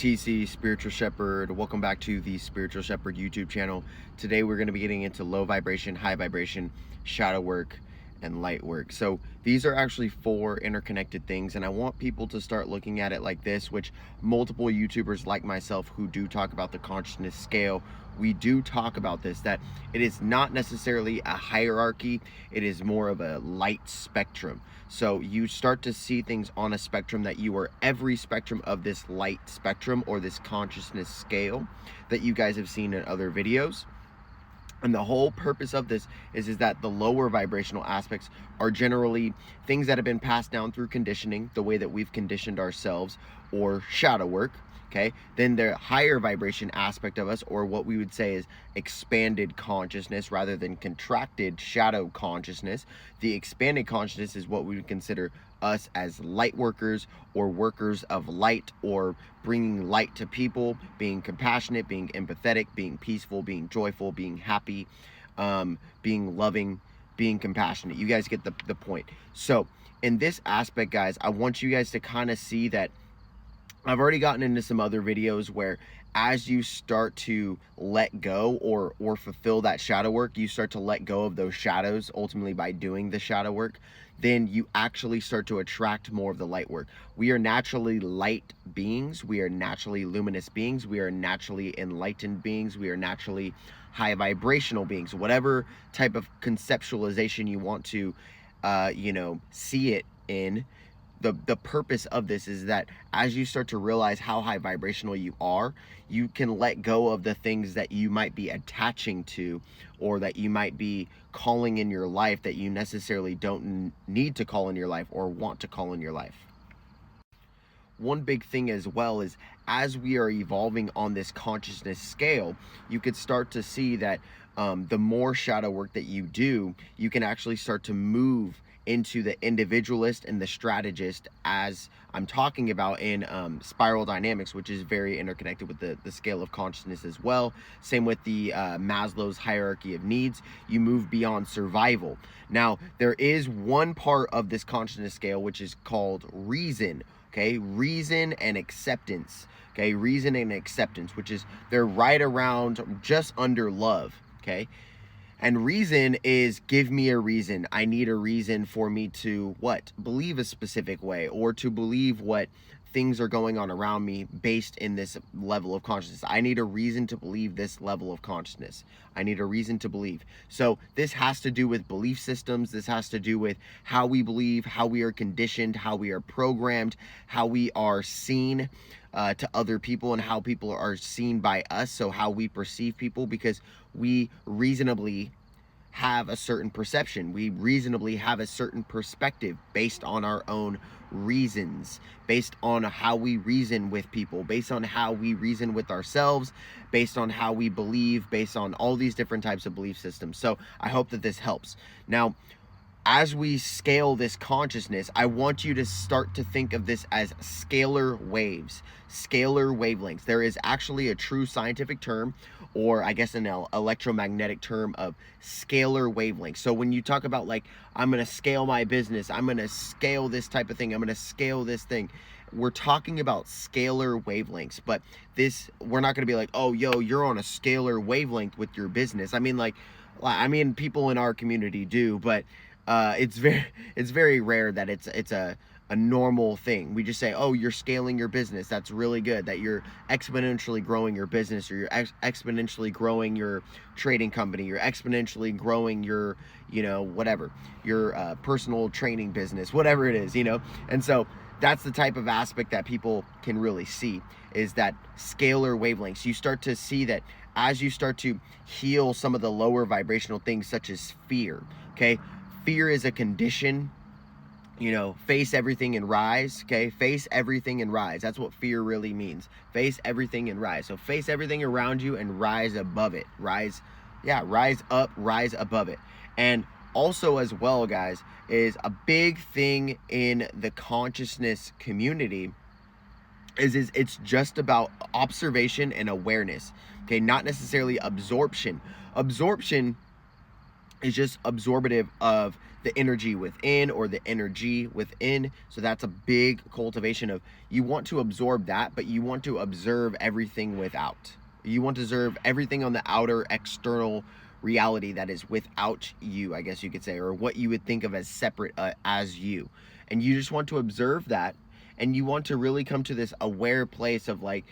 TC, Spiritual Shepherd. Welcome back to the Spiritual Shepherd YouTube channel. Today we're going to be getting into low vibration, high vibration, shadow work, and light work. So these are actually four interconnected things, and I want people to start looking at it like this, which multiple YouTubers like myself who do talk about the consciousness scale, we do talk about this, that it is not necessarily a hierarchy, it is more of a light spectrum. So you start to see things on a spectrum that you are every spectrum of this light spectrum or this consciousness scale that you guys have seen in other videos. And the whole purpose of this is that the lower vibrational aspects are generally things that have been passed down through conditioning, the way that we've conditioned ourselves, or shadow work. Okay, then the higher vibration aspect of us, or what we would say is expanded consciousness rather than contracted shadow consciousness. The expanded consciousness is what we would consider us as light workers or workers of light, or bringing light to people, being compassionate, being empathetic, being peaceful, being joyful, being happy, being loving, being compassionate. You guys get the point. So in this aspect, guys, I want you guys to kind of see that I've already gotten into some other videos where as you start to let go or fulfill that shadow work, you start to let go of those shadows ultimately by doing the shadow work, then you actually start to attract more of the light work. We are naturally light beings. We are naturally luminous beings. We are naturally enlightened beings. We are naturally high vibrational beings. Whatever type of conceptualization you want to, see it in. The purpose of this is that as you start to realize how high vibrational you are, you can let go of the things that you might be attaching to, or that you might be calling in your life that you necessarily don't need to call in your life or want to call in your life. One big thing as well is as we are evolving on this consciousness scale, you could start to see that the more shadow work that you do, you can actually start to move into the individualist and the strategist, as I'm talking about in spiral dynamics, which is very interconnected with the scale of consciousness as well. Same with the Maslow's hierarchy of needs. You move beyond survival. Now, there is one part of this consciousness scale which is called reason. Okay, reason and acceptance. Okay, reason and acceptance, which is they're right around just under love. Okay. And reason is, give me a reason. I need a reason for me to what? Believe a specific way, or to believe what things are going on around me based in this level of consciousness. I need a reason to believe this level of consciousness. I need a reason to believe. So this has to do with belief systems. This has to do with how we believe, how we are conditioned, how we are programmed, how we are seen to other people, and how people are seen by us. So how we perceive people, because we reasonably have a certain perception. We reasonably have a certain perspective based on our own reasons, based on how we reason with people, based on how we reason with ourselves, based on how we believe, based on all these different types of belief systems. So I hope that this helps. Now, as we scale this consciousness, I want you to start to think of this as scalar waves, scalar wavelengths. There is actually a true scientific term, or I guess an electromagnetic term, of scalar wavelengths. So when you talk about, like, I'm going to scale my business, I'm going to scale this type of thing, I'm going to scale this thing, we're talking about scalar wavelengths. But this, we're not going to be like, oh, yo, you're on a scalar wavelength with your business. I mean, people in our community do, but it's very rare that it's a normal thing. We just say, oh, you're scaling your business. That's really good. That you're exponentially growing your business, or you're exponentially growing your trading company. You're exponentially growing your, whatever, your personal training business, whatever it is, And so that's the type of aspect that people can really see, is that scalar wavelengths. You start to see that as you start to heal some of the lower vibrational things, such as fear. Okay. Fear is a condition, face everything and rise, okay? Face everything and rise. That's what fear really means. Face everything and rise. So face everything around you and rise above it. Rise up, rise above it. And also as well, guys, is a big thing in the consciousness community is it's just about observation and awareness, okay? Not necessarily absorption. Absorption is just absorbative of the energy within, or the energy within. So that's a big cultivation of, you want to absorb that, but you want to observe everything without. You want to observe everything on the outer external reality that is without you, I guess you could say, or what you would think of as separate as you. And you just want to observe that, and you want to really come to this aware place of like,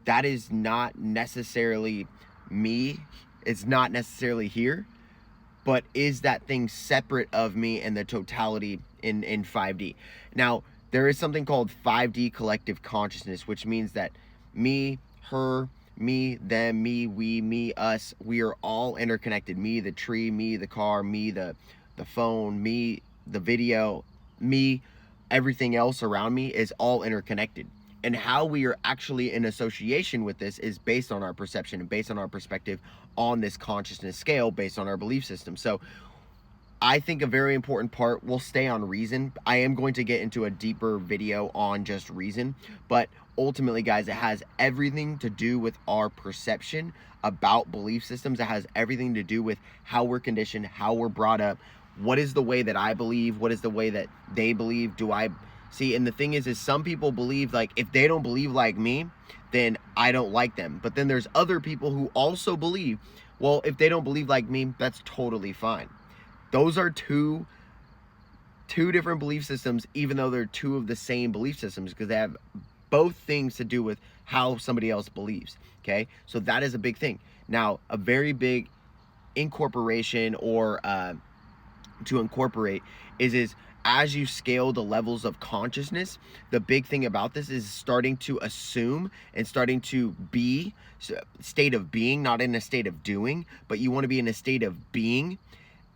that is not necessarily me, it's not necessarily here, but is that thing separate of me and the totality in 5D? Now, there is something called 5D collective consciousness, which means that me, her, me, them, me, we, me, us, we are all interconnected. Me, the tree, me, the car, me, the phone, me, the video, me, everything else around me is all interconnected. And how we are actually in association with this is based on our perception and based on our perspective on this consciousness scale, based on our belief system. So I think a very important part will stay on reason. I am going to get into a deeper video on just reason, but ultimately, guys, it has everything to do with our perception about belief systems. It has everything to do with how we're conditioned, how we're brought up. What is the way that I believe? What is the way that they believe? Do I see? And the thing is some people believe, like, if they don't believe like me, then I don't like them. But then there's other people who also believe, well, if they don't believe like me, that's totally fine. Those are two different belief systems, even though they're two of the same belief systems, because they have both things to do with how somebody else believes. Okay, so that is a big thing. Now, a very big incorporation, or to incorporate, is as you scale the levels of consciousness, the big thing about this is starting to assume and starting to be state of being, not in a state of doing, but you want to be in a state of being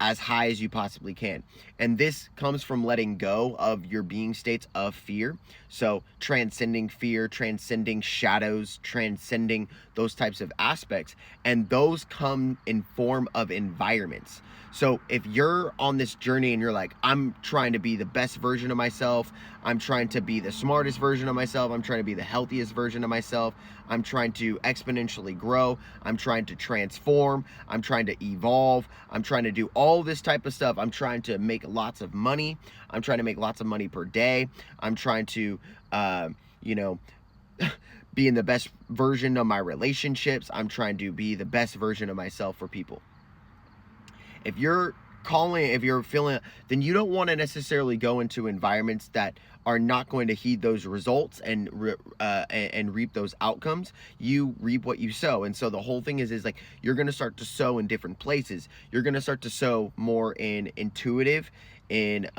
as high as you possibly can. And this comes from letting go of your being states of fear. So transcending fear, transcending shadows, transcending those types of aspects. And those come in form of environments. So if you're on this journey and you're like, I'm trying to be the best version of myself, I'm trying to be the smartest version of myself, I'm trying to be the healthiest version of myself, I'm trying to exponentially grow, I'm trying to transform, I'm trying to evolve, I'm trying to do all this type of stuff, I'm trying to make lots of money, I'm trying to make lots of money per day, I'm trying to, be in the best version of my relationships, I'm trying to be the best version of myself for people. If you're feeling, then you don't want to necessarily go into environments that are not going to heed those results and reap those outcomes. You reap what you sow. And so the whole thing is like, you're going to start to sow in different places. You're going to start to sow more in intuitive, in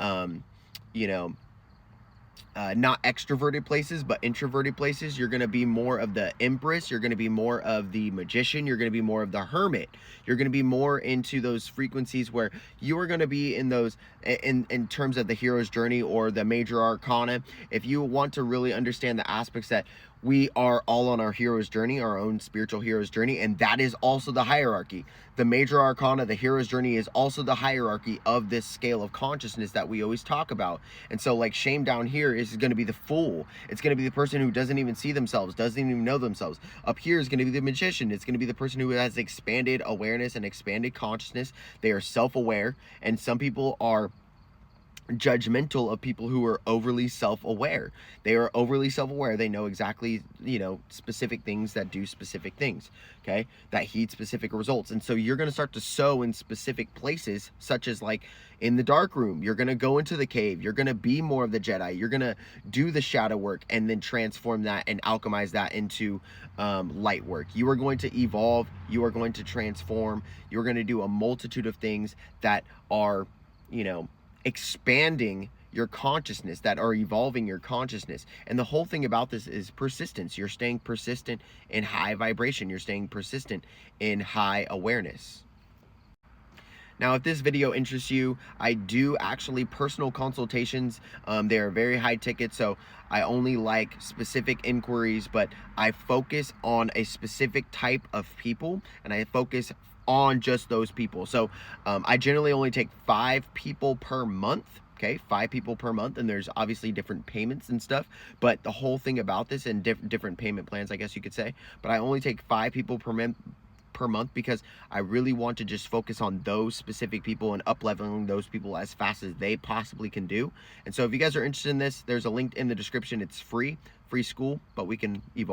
not extroverted places, but introverted places. You're going to be more of the empress. You're going to be more of the magician. You're going to be more of the hermit. You're going to be more into those frequencies where you are going to be in those, in terms of the hero's journey or the major arcana. If you want to really understand the aspects that we are all on our hero's journey, our own spiritual hero's journey, and that is also the hierarchy. The major arcana, the hero's journey, is also the hierarchy of this scale of consciousness that we always talk about. And so, like, shame down here is going to be the fool. It's going to be the person who doesn't even see themselves, doesn't even know themselves. Up here is going to be the magician. It's going to be the person who has expanded awareness and expanded consciousness. They are self-aware, and some people are judgmental of people who are overly self-aware. They are overly self-aware. They know exactly, specific things that do specific things, okay, that heed specific results. And so you're going to start to sow in specific places, such as like in the dark room. You're going to go into the cave. You're going to be more of the Jedi. You're going to do the shadow work and then transform that and alchemize that into light work. You are going to evolve. You are going to transform. You're going to do a multitude of things that are, expanding your consciousness, that are evolving your consciousness. And the whole thing about this is persistence. You're staying persistent in high vibration. You're staying persistent in high awareness. Now, if this video interests you, I do actually personal consultations. They are very high ticket, so I only like specific inquiries, but I focus on a specific type of people, and I focus on just those people. So I generally only take 5 people per month. Okay, 5 people per month, and there's obviously different payments and stuff, but the whole thing about this, and different payment plans, I guess you could say, but I only take 5 people per per month because I really want to just focus on those specific people and up leveling those people as fast as they possibly can do. And so if you guys are interested in this, there's a link in the description. It's free school, but we can evolve.